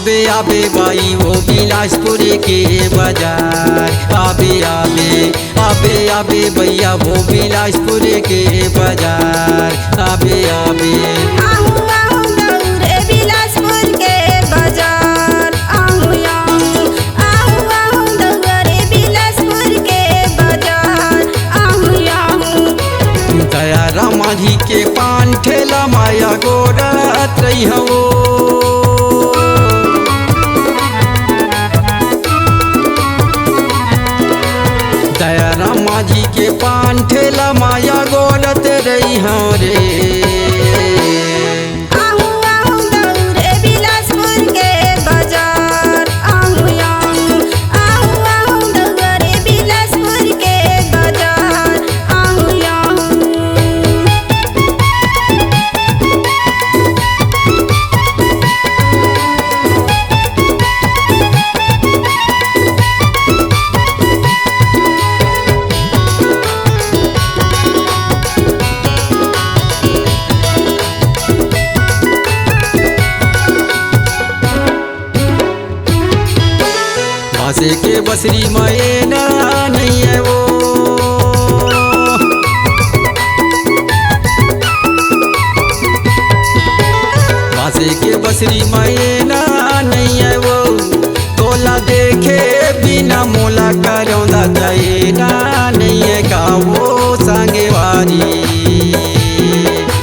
आबे आबे बाई वो बिलासपुर के बाजार। आबे आबे आबे आबे भैया वो बिलासपुर के बाजार। आबे आबे बिलासपुर के बाजार। बिलासपुर के बाजार। दया रामाजी के पान ठेला माया गोरत रही हो। दया रामाजी के पान ठेला माया गोरत रही हो रे। बिलासपुर के बाजार। बिलासपुर के बाजार। बासे के बसरी मैना नहीं है वो। बासे के बसरी मैना नहीं है वो। तोला देखे बिना मोला करौंदा जाएना नहीं है का वो सांगेवारी।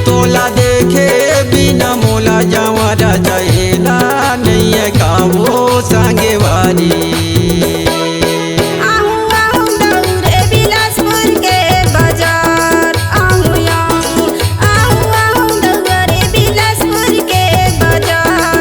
तोला देखे बिना मोला जावारा जाएना नहीं है का वो सांगेवारी। बिलासपुर के बाजार। बिलासपुर के बाजार।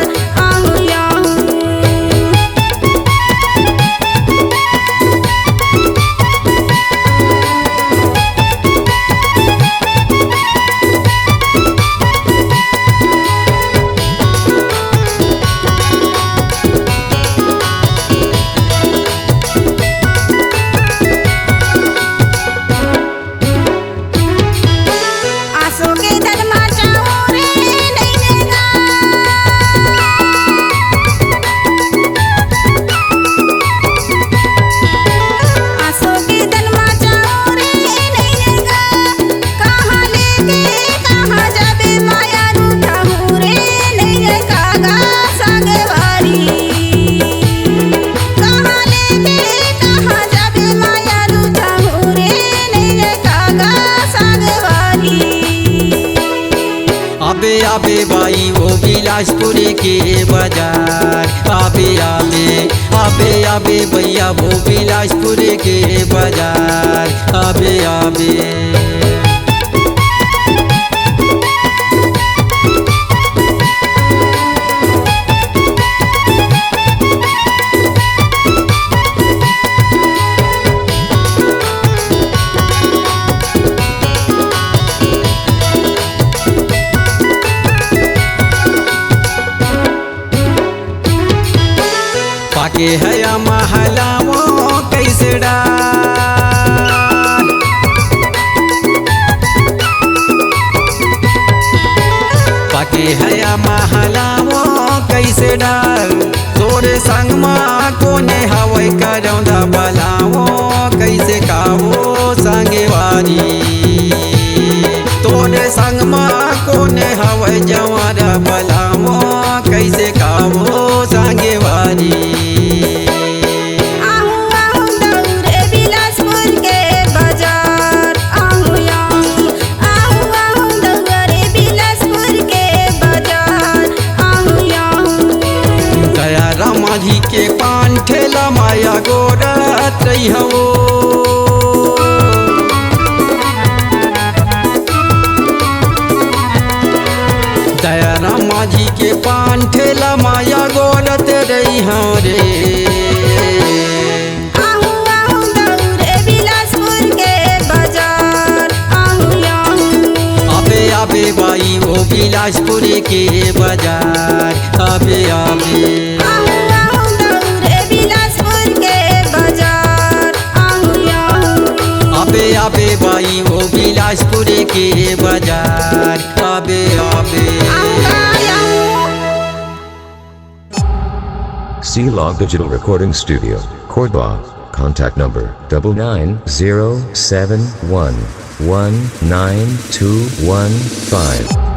आबे आबे बाई वो बिलासपुर के बाजार। आबे आबे आबे आबे भैया वो बिलासपुर के बाजार। आबे आबे पाके है महलाओ कैसे डाल। पाके है महलाओ कैसे डाल। तोरे संग माँ कोने हवै करौंदा बलाओ कैसे कावो सांगेवारी। तोरे संग माँ कोने हवै जवारा बलाओ कैसे कावो सांगेवारी। बिलासपुर के बाजार। बिलासपुर के बाजार। दया रामाजी के पान ठेला माया गोरत रही हो। दया रामाजी के पान ठेला माया गोरत रही हो रे। बिलासपुर के बाजार। आबे आबे बाई वो बिलासपुर के बाजार। आबे आबे बिलासपुर के बाजार। आबे आबे बाई वो बिलासपुर के बाजार। आबे आबे C-Log Digital Recording Studio, Cordoba. Contact number 99071192115.